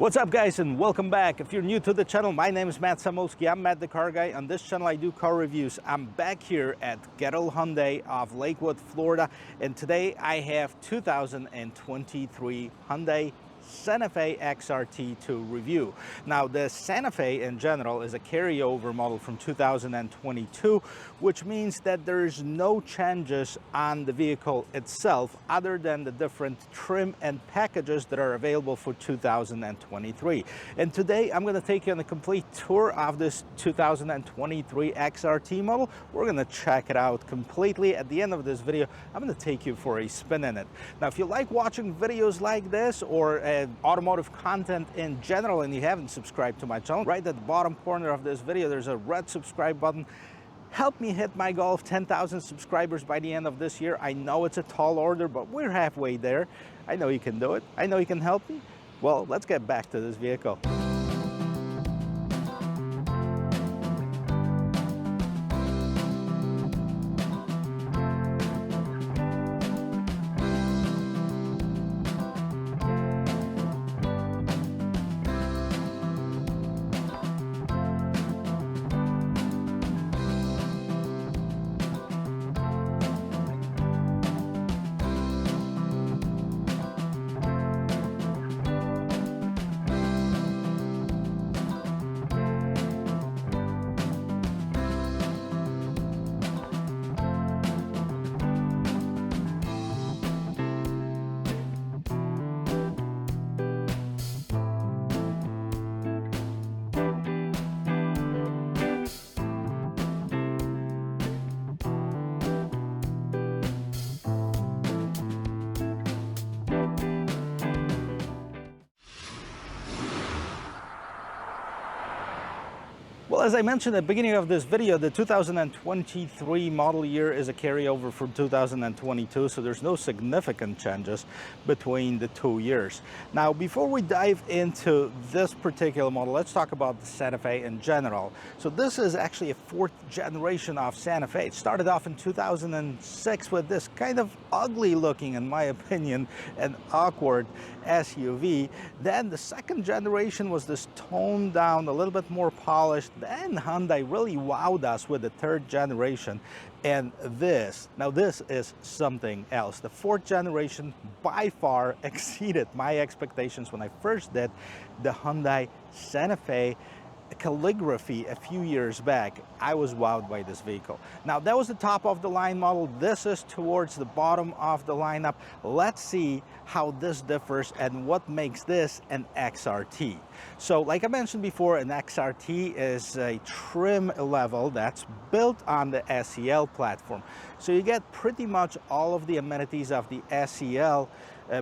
What's up, guys, and welcome back. If you're new to the channel, my name is Matt Samolsky. I'm Matt the Car Guy. On this channel I do car reviews. I'm back here at Gettle Hyundai of Lakewood, Florida, and today I have 2023 Hyundai Santa Fe XRT to review. Now, the Santa Fe in general is a carryover model from 2022, which means that there's no changes on the vehicle itself other than the different trim and packages that are available for 2023. And today I'm going to take you on a complete tour of this 2023 XRT model. We're going to check it out completely. At the end of this video, I'm going to take you for a spin in it. Now, if you like watching videos like this or automotive content in general and you haven't subscribed to my channel, right at the bottom corner of this video there's a red subscribe button. Help me hit my goal of 10,000 subscribers by the end of this year. I know it's a tall order, but we're halfway there. I know you can do it. I know you can help me. Well, let's get back to this vehicle. Well, as I mentioned at the beginning of this video, the 2023 model year is a carryover from 2022, so there's no significant changes between the 2 years. Now, before we dive into this particular model, let's talk about the Santa Fe in general. So this is actually a 4th generation of Santa Fe. It started off in 2006 with this kind of ugly looking, in my opinion, and awkward SUV. Then the 2nd generation was this toned down, a little bit more polished. Then Hyundai really wowed us with the 3rd generation, and this is something else. The 4th generation by far exceeded my expectations when I first did the Hyundai Santa Fe Calligraphy a few years back. I was wowed by this vehicle. Now, that was the top of the line model. This is towards the bottom of the lineup. Let's see how this differs and what makes this an XRT. So, like I mentioned before, an XRT is a trim level that's built on the SEL platform. So you get pretty much all of the amenities of the SEL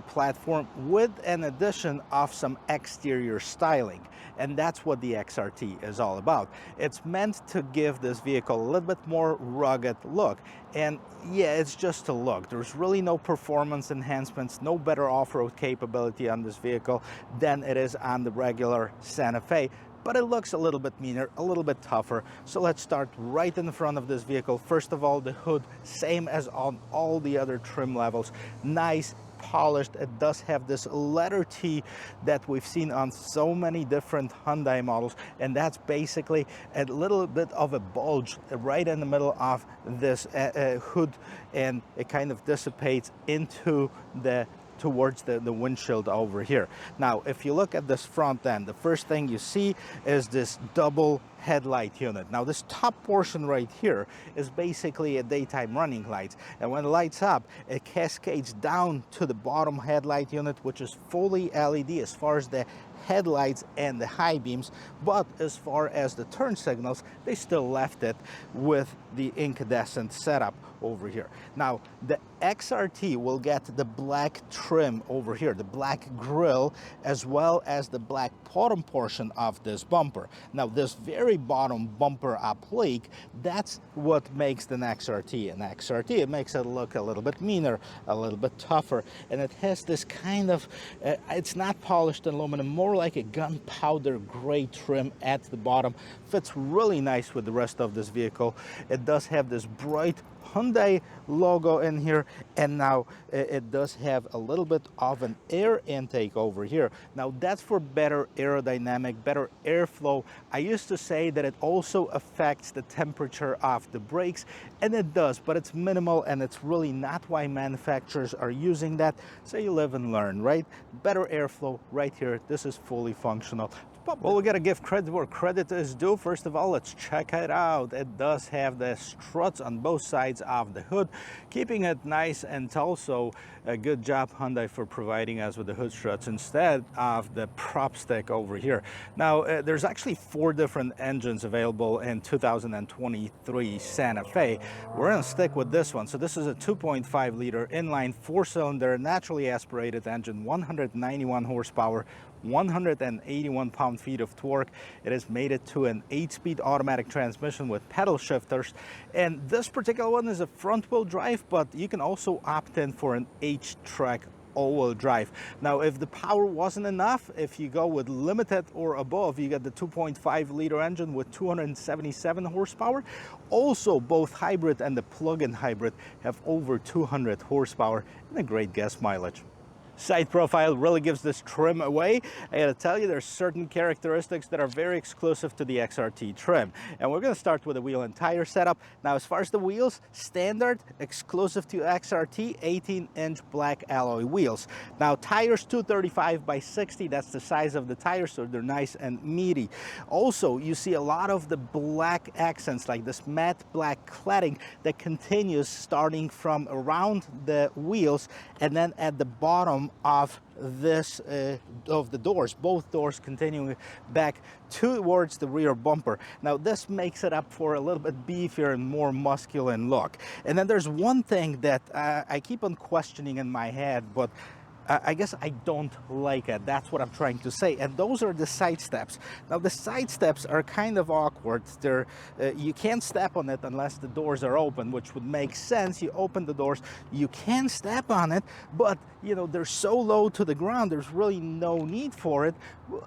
platform with an addition of some exterior styling, and that's what the XRT is all about. It's meant to give this vehicle a little bit more rugged look, and yeah, it's just a look. There's really no performance enhancements, no better off-road capability on this vehicle than it is on the regular Santa Fe, but it looks a little bit meaner, a little bit tougher. So let's start right in the front of this vehicle. First of all, the hood, same as on all the other trim levels, nice, polished. It does have this letter T that we've seen on so many different Hyundai models, and that's basically a little bit of a bulge right in the middle of this hood, and it kind of dissipates into towards the windshield over here. Now, if you look at this front end, the first thing you see is this double headlight unit. Now, this top portion right here is basically a daytime running light, and when it lights up, it cascades down to the bottom headlight unit, which is fully LED as far as the headlights and the high beams, but as far as the turn signals, they still left it with the incandescent setup over here. Now, the XRT will get the black trim over here, the black grille, as well as the black bottom portion of this bumper. Now, this very bottom bumper applique, that's what makes the XRT an XRT. It makes it look a little bit meaner, a little bit tougher, and it has this kind of, it's not polished aluminum, more more like a gunpowder gray trim at the bottom. Fits really nice with the rest of this vehicle. It does have this bright Hyundai logo in here, and now it does have a little bit of an air intake over here. Now that's for better aerodynamic, better airflow. I used to say that it also affects the temperature of the brakes, and it does, but it's minimal, and it's really not why manufacturers are using that. So you live and learn, right? Better airflow right here. This is fully functional. Well, we gotta give credit where credit is due. First of all, let's check it out. It does have the struts on both sides of the hood, keeping it nice and tall. So a good job, Hyundai, for providing us with the hood struts instead of the prop stick over here. Now, there's actually 4 different engines available in 2023 Santa Fe. We're gonna stick with this one. So this is a 2.5 liter inline 4-cylinder naturally aspirated engine, 191 horsepower, 181 pound-feet of torque. It is mated to an 8-speed automatic transmission with pedal shifters, and this particular one is a front-wheel drive, but you can also opt in for an H-Track all-wheel drive. Now, if the power wasn't enough, if you go with limited or above, you get the 2.5 liter engine with 277 horsepower. Also, both hybrid and the plug-in hybrid have over 200 horsepower and a great gas mileage. Side profile really gives this trim away. I gotta tell you, there's certain characteristics that are very exclusive to the XRT trim. And we're gonna start with the wheel and tire setup. Now, as far as the wheels, standard, exclusive to XRT, 18-inch black alloy wheels. Now, tires 235 by 60, that's the size of the tires, so they're nice and meaty. Also, you see a lot of the black accents, like this matte black cladding that continues starting from around the wheels and then at the bottom of this of the doors, both doors continuing back towards the rear bumper. Now this makes it up for a little bit beefier and more masculine look. And then there's one thing that I keep on questioning in my head, but I guess I don't like it. That's what I'm trying to say. And those are the side steps. Now the side steps are kind of awkward. They're you can't step on it unless the doors are open, which would make sense. You open the doors, you can step on it, but you know, they're so low to the ground, there's really no need for it.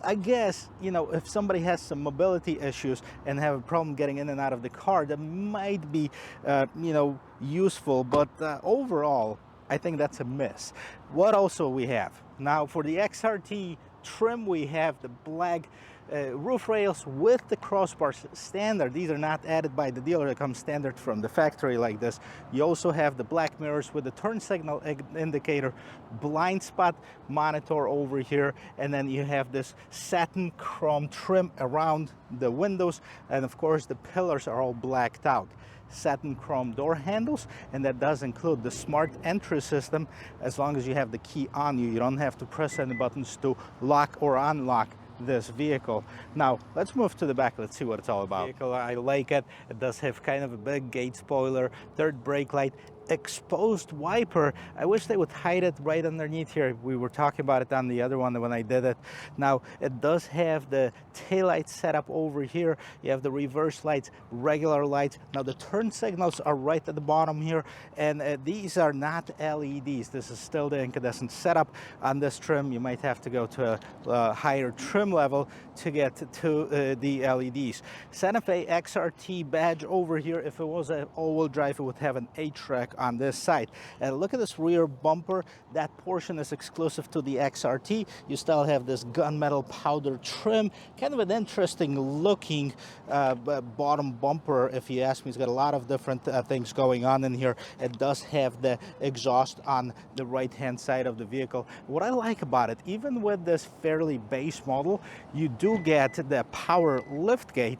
I guess, you know, if somebody has some mobility issues and have a problem getting in and out of the car, that might be you know, useful, but overall I think that's a miss. What also we have now for the XRT trim, we have the black roof rails with the crossbars standard. These are not added by the dealer, they come standard from the factory like this. You also have the black mirrors with the turn signal indicator, blind spot monitor over here, and then you have this satin chrome trim around the windows, and of course the pillars are all blacked out. Satin chrome door handles, and that does include the smart entry system. As long as you have the key on you, you don't have to press any buttons to lock or unlock this vehicle. Now let's move to the back. Let's see what it's all about. Vehicle, I like it. It does have kind of a big gate spoiler, third brake light, exposed wiper. I wish they would hide it right underneath here. We were talking about it on the other one when I did it. Now it does have the taillight set up over here. You have the reverse lights, regular lights. Now the turn signals are right at the bottom here, and these are not LEDs. This is still the incandescent setup on this trim. You might have to go to a higher trim level to get to the LEDs. Santa Fe XRT badge over here. If it was an all-wheel drive, it would have an H-Track on this side. And look at this rear bumper. That portion is exclusive to the XRT. You still have this gunmetal powder trim. Kind of an interesting looking bottom bumper, if you ask me. It's got a lot of different things going on in here. It does have the exhaust on the right hand side of the vehicle. What I like about it, even with this fairly base model, you do get the power lift gate.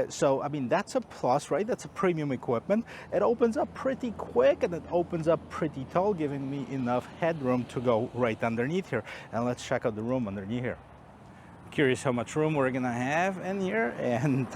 So I mean, that's a plus, right? That's a premium equipment. It opens up pretty quick, and it opens up pretty tall, giving me enough headroom to go right underneath here. And let's check out the room underneath here. Curious how much room we're gonna have in here, and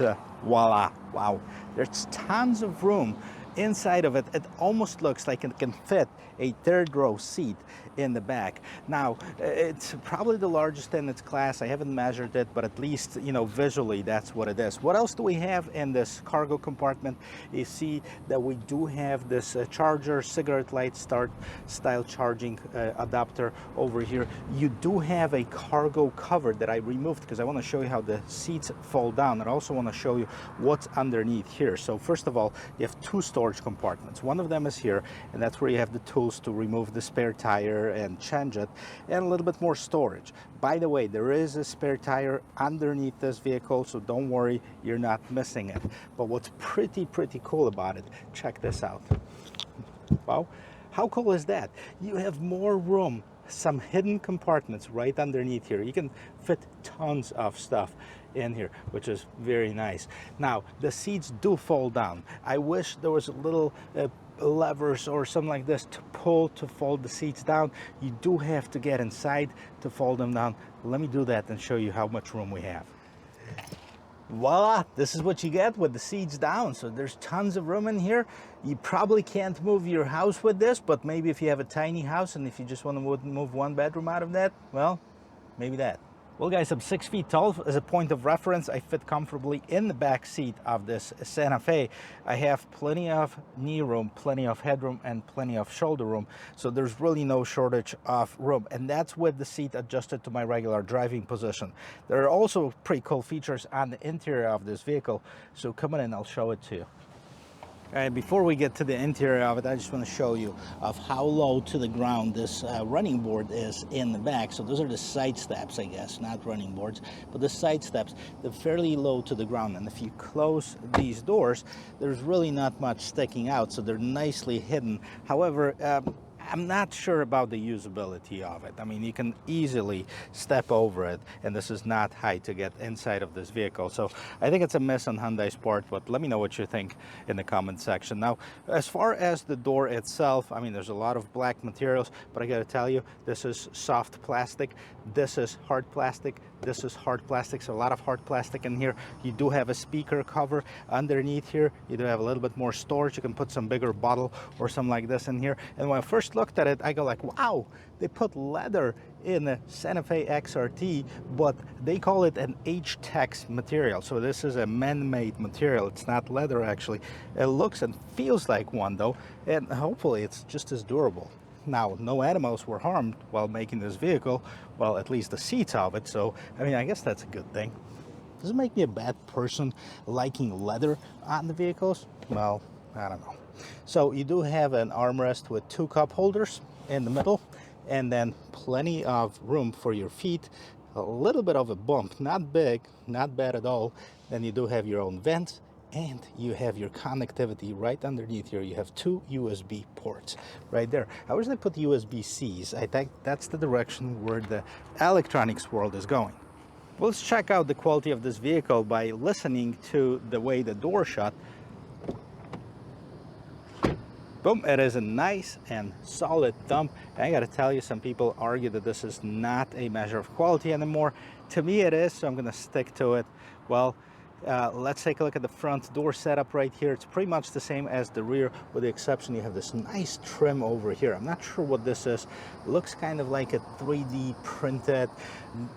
voila, wow, there's tons of room inside of it, it almost looks like it can fit a third row seat in the back. Now, it's probably the largest in its class. I haven't measured it, but at least, you know, visually that's what it is. What else do we have in this cargo compartment? You see that we do have this charger, cigarette light start style charging adapter over here. You do have a cargo cover that I removed because I want to show you how the seats fold down, and I also want to show you what's underneath here. So first of all, you have two storage compartments. One of them is here, and that's where you have the tools to remove the spare tire and change it, and a little bit more storage. By the way, there is a spare tire underneath this vehicle, so don't worry, you're not missing it. But what's pretty cool about it, check this out. Wow, how cool is that? You have more room, some hidden compartments right underneath here. You can fit tons of stuff in here, which is very nice. Now, the seats do fold down. I wish there was a little levers or something like this to pull to fold the seats down. You do have to get inside to fold them down. Let me do that and show you how much room we have. Voila, this is what you get with the seats down. So there's tons of room in here. You probably can't move your house with this, but maybe if you have a tiny house and if you just want to move one bedroom out of that, well, maybe that. Well guys, I'm 6 feet tall. As a point of reference, I fit comfortably in the back seat of this Santa Fe. I have plenty of knee room, plenty of headroom, and plenty of shoulder room. So there's really no shortage of room. And that's with the seat adjusted to my regular driving position. There are also pretty cool features on the interior of this vehicle. So come on in, I'll show it to you. All right, before we get to the interior of it, I just want to show you of how low to the ground this running board is in the back. So those are the side steps, I guess, not running boards, but the side steps. They're fairly low to the ground. And if you close these doors, there's really not much sticking out, so they're nicely hidden. However, I'm not sure about the usability of it. I mean, you can easily step over it, and this is not high to get inside of this vehicle. So I think it's a miss on Hyundai's part, but let me know what you think in the comment section. Now, as far as the door itself, I mean, there's a lot of black materials, but I gotta tell you, this is soft plastic, this is hard plastic, this is hard plastic, so a lot of hard plastic in here. You do have a speaker cover underneath here. You do have a little bit more storage. You can put some bigger bottle or something like this in here. And when I first looked at it, I go like, wow, they put leather in the Santa Fe XRT, but they call it an H-Tex material. So this is a man-made material. It's not leather, actually. It looks and feels like one, though, and hopefully it's just as durable. Now, no animals were harmed while making this vehicle, well, at least the seats of it, so, I mean, I guess that's a good thing. Does it make me a bad person liking leather on the vehicles? Well, I don't know. So you do have an armrest with two cup holders in the middle, and then plenty of room for your feet. A little bit of a bump, not big, not bad at all. Then you do have your own vents, and you have your connectivity right underneath here. You have two USB ports right there. I wish they put USB-Cs. I think that's the direction where the electronics world is going. Well, let's check out the quality of this vehicle by listening to the way the door shut. Boom, it is a nice and solid thump. I gotta tell you, some people argue that this is not a measure of quality anymore. To me it is, so I'm gonna stick to it. Well, let's take a look at the front door setup right here. It's pretty much the same as the rear, with the exception you have this nice trim over here. I'm not sure what this is. It looks kind of like a 3D printed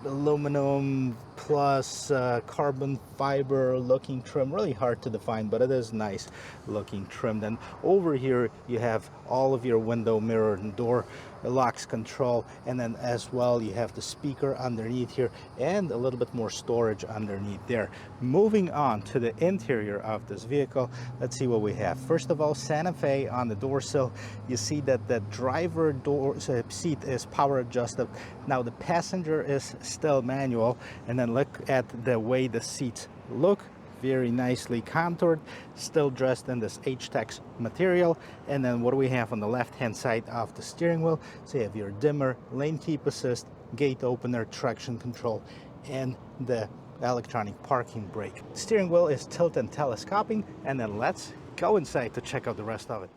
aluminum plus carbon fiber looking trim. Really hard to define, but it is nice looking trim. Then over here you have all of your window, mirror, and door locks control, and then as well you have the speaker underneath here and a little bit more storage underneath there. Moving on to the interior of this vehicle, let's see what we have. First of all, Santa Fe on the door sill. You see that the driver door seat is power adjusted. Now the passenger is still manual, and then look at the way the seats look. Very nicely contoured, still dressed in this H-Tex material. And then what do we have on the left hand side of the steering wheel? So you have your dimmer, lane keep assist, gate opener, traction control, and the electronic parking brake. The steering wheel is tilt and telescoping, and then let's go inside to check out the rest of it.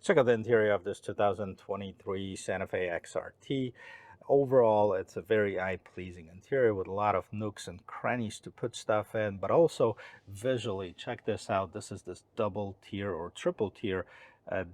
Check out the interior of this 2023 Santa Fe XRT. overall, it's a very eye-pleasing interior with a lot of nooks and crannies to put stuff in, but also visually, check this out. This is this double tier or triple tier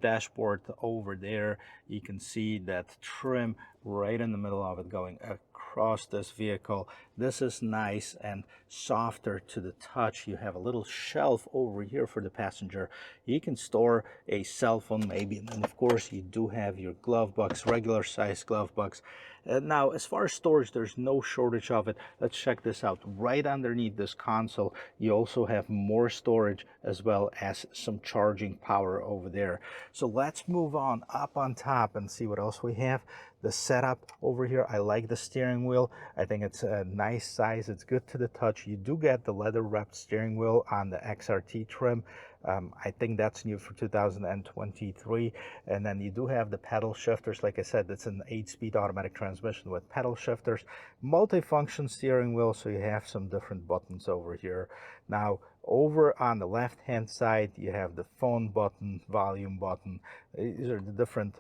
dashboard over there. You can see that trim right in the middle of it going across this vehicle. This is nice and softer to the touch. You have a little shelf over here for the passenger. You can store a cell phone maybe, and then of course you do have your glove box, regular size glove box. Now, as far as storage, there's no shortage of it. Let's check this out. Right underneath this console, you also have more storage as well as some charging power over there. So let's move on up on top and see what else we have. The setup over here, I like the steering wheel. I think it's a nice size. It's good to the touch. You do get the leather wrapped steering wheel on the XRT trim. I think that's new for 2023. And then you do have the pedal shifters. Like I said, it's an 8-speed automatic transmission with pedal shifters, multifunction steering wheel, so you have some different buttons over here. Now, over on the left hand side, you have the phone button, volume button. These are the different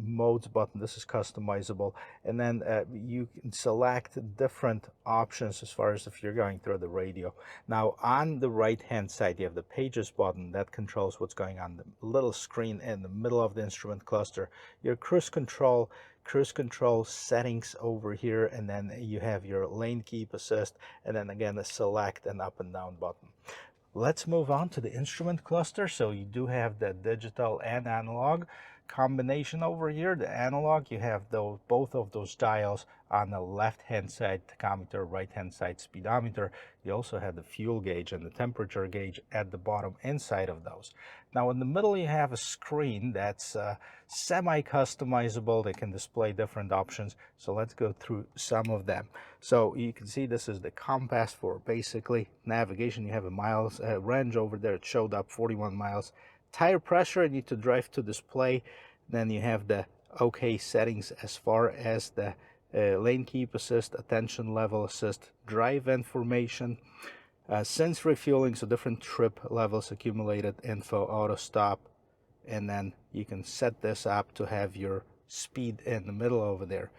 modes button. This is customizable, and then you can select different options as far as if you're going through the radio. Now, on the right hand side, you have the pages button that controls what's going on the little screen in the middle of the instrument cluster. Your cruise control settings over here, and then you have your lane keep assist, and then again the select and up and down button. Let's move on to the instrument cluster. So you do have the digital and analog combination over here. The analog, you have both of those dials on the left hand side, tachometer, right hand side speedometer. You also have the fuel gauge and the temperature gauge at the bottom inside of those. Now in the middle you have a screen that's semi-customizable. They can display different options, so let's go through some of them. So you can see this is the compass for basically navigation. You have a miles range over there. It showed up 41 miles. Tire pressure, you need to drive to display. Then you have the OK settings as far as the lane keep assist, attention level assist, drive information, since refueling, so different trip levels, accumulated info, auto stop, and then you can set this up to have your speed in the middle over there.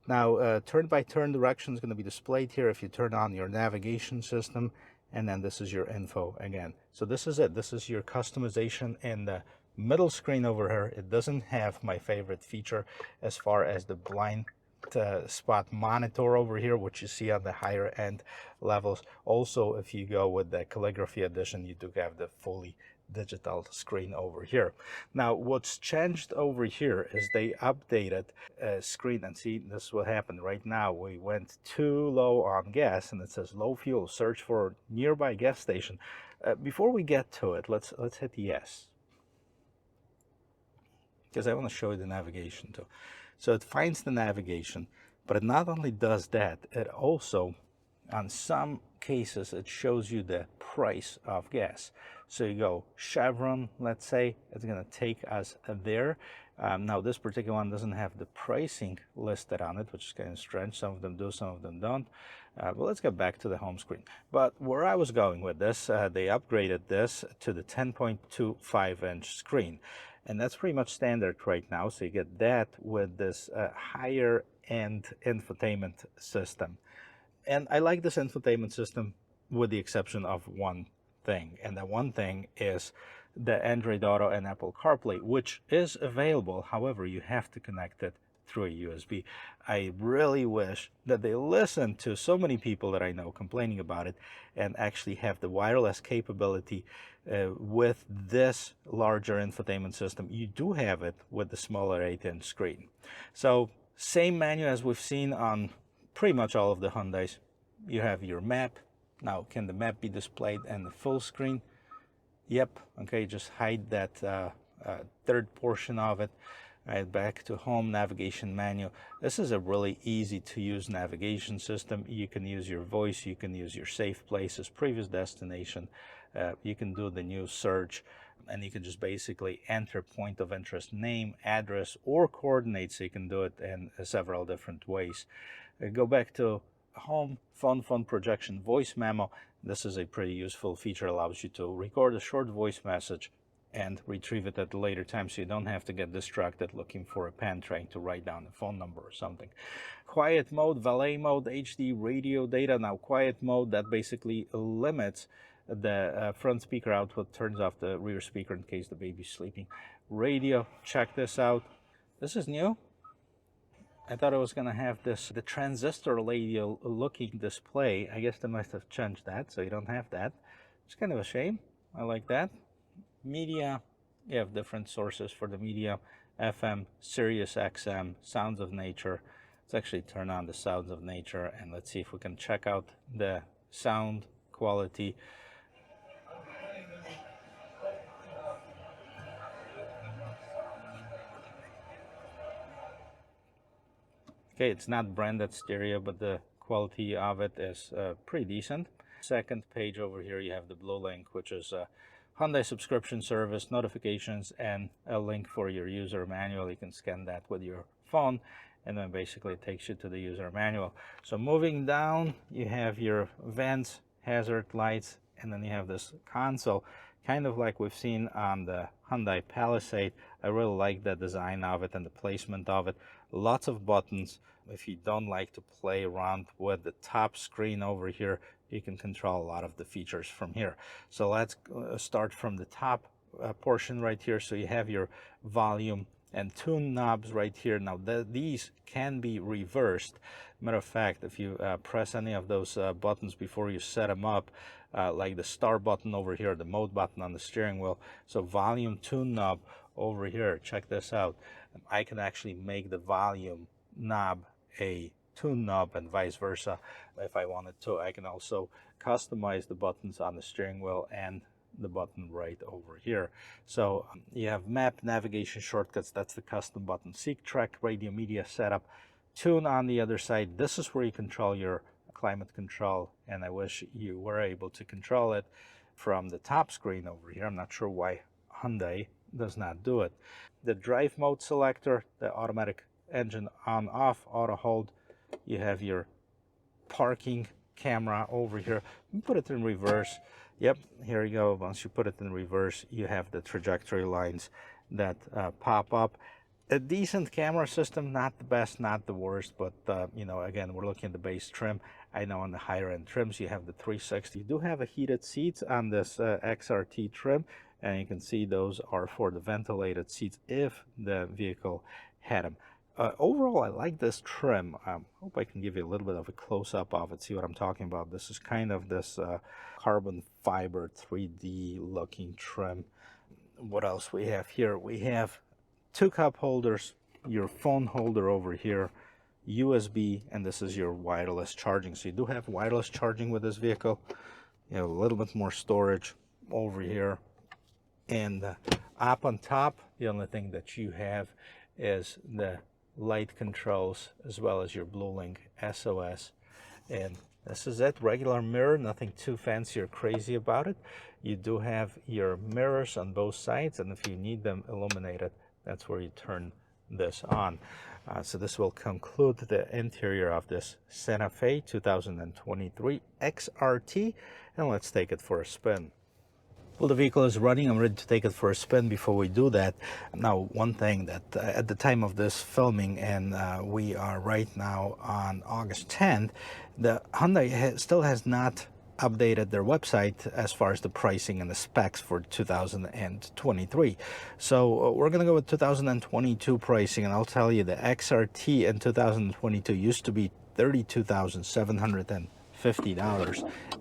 Now, turn-by-turn direction is going to be displayed here if you turn on your navigation system, and then this is your info again. So this is it. This is your customization in the middle screen over here. It doesn't have my favorite feature as far as the blind spot monitor over here, which you see on the higher end levels. Also, if you go with the calligraphy edition, you do have the fully digital screen over here. Now, what's changed over here is they updated screen, and see, this is what happened right now. We went too low on gas, and it says low fuel, search for nearby gas station. Before we get to it, let's hit yes, because I want to show you the navigation too. So it finds the navigation, but it not only does that, it also, on some cases, it shows you the price of gas. So you go Chevron, let's say, it's going to take us there. Now this particular one doesn't have the pricing listed on it, which is kind of strange. Some of them do, some of them don't. But let's get back to the home screen. But where I was going with this, they upgraded this to the 10.25-inch screen. And that's pretty much standard right now. So you get that with this higher end infotainment system. And I like this infotainment system with the exception of one thing. And that one thing is the Android Auto and Apple CarPlay, which is available. However, you have to connect it through a USB. I really wish that they listen to so many people that I know complaining about it and actually have the wireless capability with this larger infotainment system. You do have it with the smaller 8-inch screen. So same menu as we've seen on pretty much all of the Hyundais. You have your map. Now, can the map be displayed in the full screen? Yep. Okay, just hide that third portion of it. Right, back to home, navigation menu. This is a really easy to use navigation system. You can use your voice, you can use your safe places, previous destination. You can do the new search, and you can just basically enter point of interest name, address, or coordinates. So you can do it in several different ways. Go back to home, phone projection, voice memo. This is a pretty useful feature, allows you to record a short voice message and retrieve it at a later time, so you don't have to get distracted looking for a pen trying to write down a phone number or something. Quiet mode, valet mode, HD radio data. Now quiet mode, that basically limits the front speaker output, turns off the rear speaker in case the baby's sleeping. Radio, check this out. This is new. I thought it was going to have the transistor radio looking display. I guess they must have changed that, so you don't have that. It's kind of a shame. I like that. Media, you have different sources for the media. FM, Sirius XM, Sounds of Nature. Let's actually turn on the Sounds of Nature and let's see if we can check out the sound quality. Okay, it's not branded stereo, but the quality of it is pretty decent. Second page over here, you have the Blue Link, which is a Hyundai subscription service, notifications, and a link for your user manual. You can scan that with your phone, and then basically it takes you to the user manual. So moving down, you have your vents, hazard lights, and then you have this console, kind of like we've seen on the Hyundai Palisade. I really like the design of it and the placement of it. Lots of buttons. If you don't like to play around with the top screen over here, you can control a lot of the features from here. So let's start from the top portion right here. So you have your volume and tune knobs right here. Now these can be reversed. Matter of fact, if you press any of those buttons before you set them up, like the start button over here, the mode button on the steering wheel, so volume tune knob over here, check this out. I can actually make the volume knob a tune knob and vice versa if I wanted to. I can also customize the buttons on the steering wheel and the button right over here. So you have map, navigation, shortcuts, that's the custom button. Seek, track, radio, media setup, tune on the other side. This is where you control your climate control, and I wish you were able to control it from the top screen over here. I'm not sure why Hyundai does not do it. The drive mode selector, the automatic engine on off, auto hold. You have your parking camera over here. Put it in reverse. Yep, here you go. Once you put it in reverse, you have the trajectory lines that pop up. A decent camera system, not the best, not the worst, but you know, again, we're looking at the base trim. I know on the higher end trims you have the 360. You do have a heated seats on this XRT trim, and you can see those are for the ventilated seats if the vehicle had them. Overall, I like this trim. Hope I can give you a little bit of a close-up of it, see what I'm talking about. This is kind of this carbon fiber 3D looking trim. What else we have here? We have two cup holders, your phone holder over here, USB, and this is your wireless charging. So you do have wireless charging with this vehicle. You have a little bit more storage over here. And up on top, the only thing that you have is the light controls as well as your Blue Link SOS. And this is it, regular mirror, nothing too fancy or crazy about it. You do have your mirrors on both sides, and if you need them illuminated, that's where you turn this on. So this will conclude the interior of this Santa Fe 2023 XRT, and let's take it for a spin. Well, the vehicle is running. I'm ready to take it for a spin. Before we do that, now one thing that at the time of this filming, and we are right now on August 10th, the Hyundai still has not updated their website as far as the pricing and the specs for 2023. So we're going to go with 2022 pricing, and I'll tell you the XRT in 2022 used to be $32,750.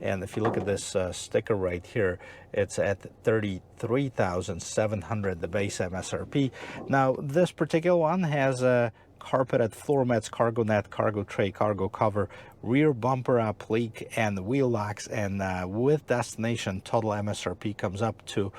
And if you look at this sticker right here, it's at $33,700, the base MSRP. Now this particular one has a carpeted floor mats, cargo net, cargo tray, cargo cover, rear bumper applique, and wheel locks, and with destination total MSRP comes up to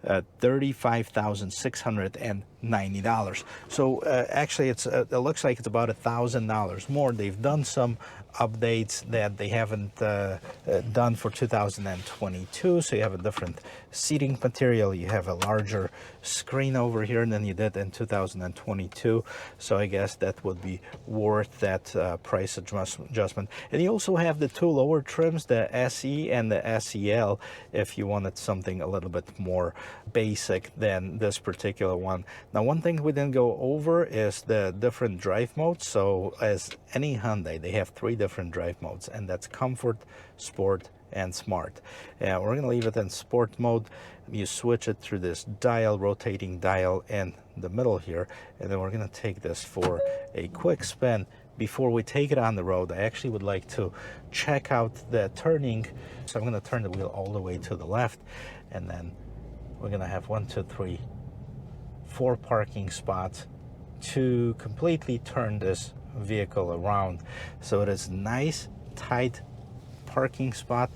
$35,650. $90. So actually it looks like it's about $1,000 more. They've done some updates that they haven't done for 2022. So you have a different seating material, you have a larger screen over here than you did in 2022. So I guess that would be worth that price adjustment. And you also have the two lower trims, the SE and the SEL, if you wanted something a little bit more basic than this particular one. Now, one thing we didn't go over is the different drive modes. So as any Hyundai, they have 3 different drive modes, and that's Comfort, Sport, and Smart. We're going to leave it in Sport mode. You switch it through this dial, rotating dial in the middle here, and then we're going to take this for a quick spin. Before we take it on the road, I actually would like to check out the turning. So I'm going to turn the wheel all the way to the left, and then we're going to have 1, 2, 3, 4 parking spots to completely turn this vehicle around. So it is nice, tight parking spot.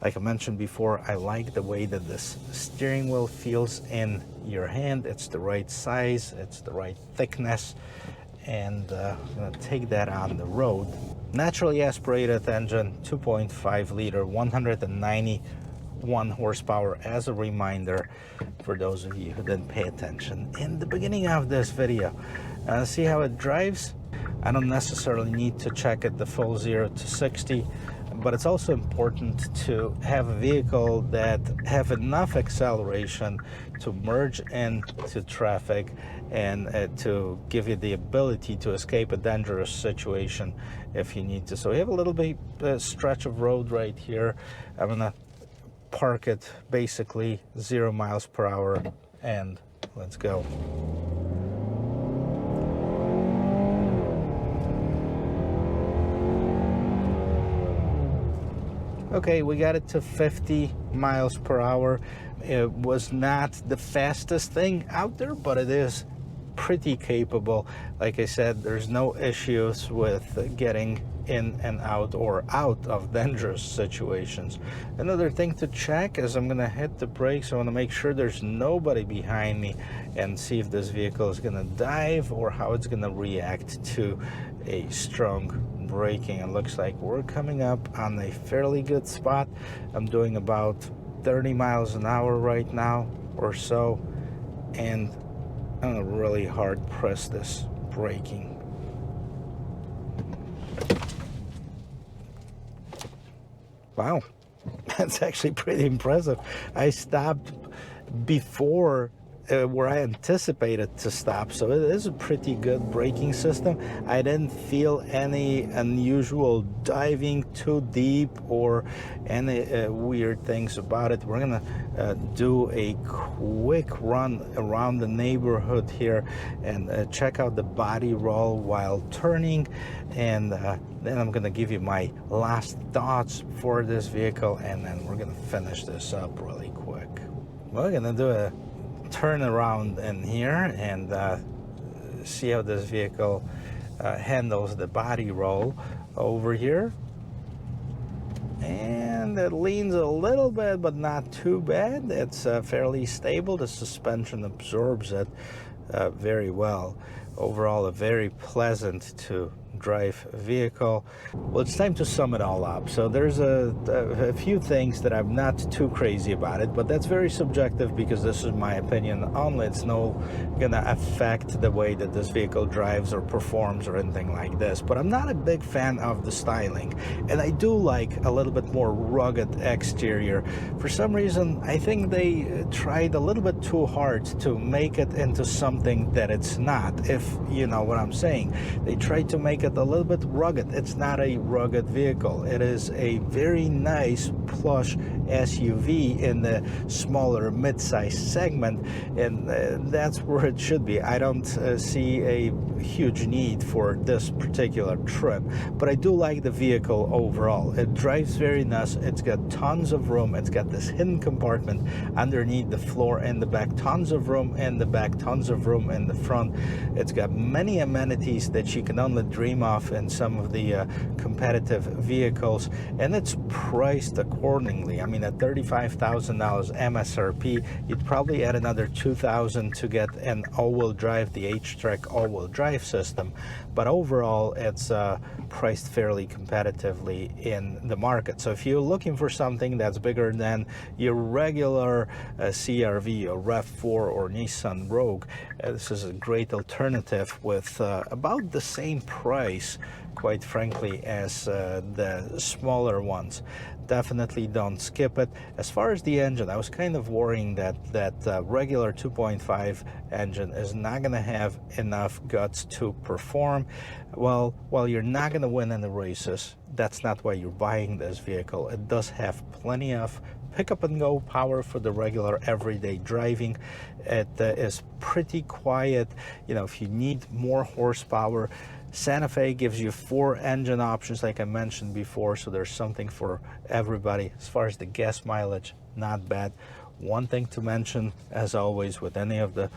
Like I mentioned before, I like the way that this steering wheel feels in your hand. It's the right size, it's the right thickness, and I'm gonna take that on the road. Naturally aspirated engine, 2.5 liter, 191 horsepower. As a reminder, for those of you who didn't pay attention in the beginning of this video, see how it drives? I don't necessarily need to check it the full 0 to 60, but it's also important to have a vehicle that have enough acceleration to merge into traffic and to give you the ability to escape a dangerous situation if you need to. So we have a little bit stretch of road right here. I'm gonna park it basically 0 miles per hour, and let's go. Okay, we got it to 50 miles per hour. It was not the fastest thing out there, but it is pretty capable. Like I said, there's no issues with getting in and out or out of dangerous situations. Another thing to check is I'm gonna hit the brakes. I wanna make sure there's nobody behind me and see if this vehicle is gonna dive or how it's gonna react to a strong braking. It looks like we're coming up on a fairly good spot. I'm doing about 30 miles an hour right now or so, and I'm gonna really hard press this braking. Wow, that's actually pretty impressive. I stopped before where I anticipated to stop, so it is a pretty good braking system. I didn't feel any unusual diving too deep or any weird things about it. We're gonna do a quick run around the neighborhood here and check out the body roll while turning, and then I'm gonna give you my last thoughts for this vehicle, and then we're gonna finish this up really quick. We're gonna do a turn around in here and see how this vehicle handles the body roll over here. And it leans a little bit, but not too bad. It's fairly stable. The suspension absorbs it very well. Overall, a very pleasant to drive vehicle. Well, it's time to sum it all up. So there's a few things that I'm not too crazy about it, but that's very subjective because this is my opinion only. It's no gonna affect the way that this vehicle drives or performs or anything like this. But I'm not a big fan of the styling, and I do like a little bit more rugged exterior. For some reason, I think they tried a little bit too hard to make it into something that it's not, if you know what I'm saying. They tried to make it a little bit rugged. It's not a rugged vehicle. It is a very nice plush SUV in the smaller mid-size segment, and that's where it should be. I don't see a huge need for this particular trim, but I do like the vehicle overall. It drives very nice. It's got tons of room. It's got this hidden compartment underneath the floor in the back, tons of room in the back, tons of room in the front. It's got many amenities that you can only dream of in some of the competitive vehicles, and it's priced accordingly. I mean, at $35,000 MSRP, you'd probably add another $2,000 to get an all-wheel drive, the H-Track all-wheel drive system. But overall, it's priced fairly competitively in the market. So if you're looking for something that's bigger than your regular CR-V or RAV4 or Nissan Rogue, this is a great alternative with about the same price, quite frankly, as the smaller ones. Definitely don't skip it. As far as the engine, I was kind of worrying that regular 2.5 engine is not going to have enough guts to perform. Well, while you're not going to win in the races, that's not why you're buying this vehicle. It does have plenty of pick up and go power for the regular everyday driving. It is pretty quiet. You know, if you need more horsepower, Santa Fe gives you 4 engine options, like I mentioned before, so there's something for everybody. As far as the gas mileage, not bad. One thing to mention, as always with any of the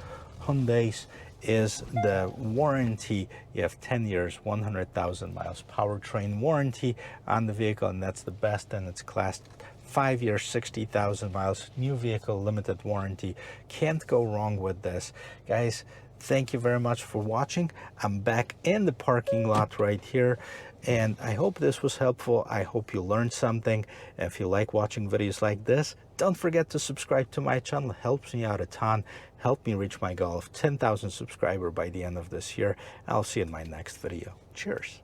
Hyundais, is the warranty. You have 10 years, 100,000 miles powertrain warranty on the vehicle, and that's the best in its class. 5 years, 60,000 miles, new vehicle, limited warranty. Can't go wrong with this. Guys, thank you very much for watching. I'm back in the parking lot right here, and I hope this was helpful. I hope you learned something. If you like watching videos like this, don't forget to subscribe to my channel. It helps me out a ton. Help me reach my goal of 10,000 subscribers by the end of this year. I'll see you in my next video. Cheers.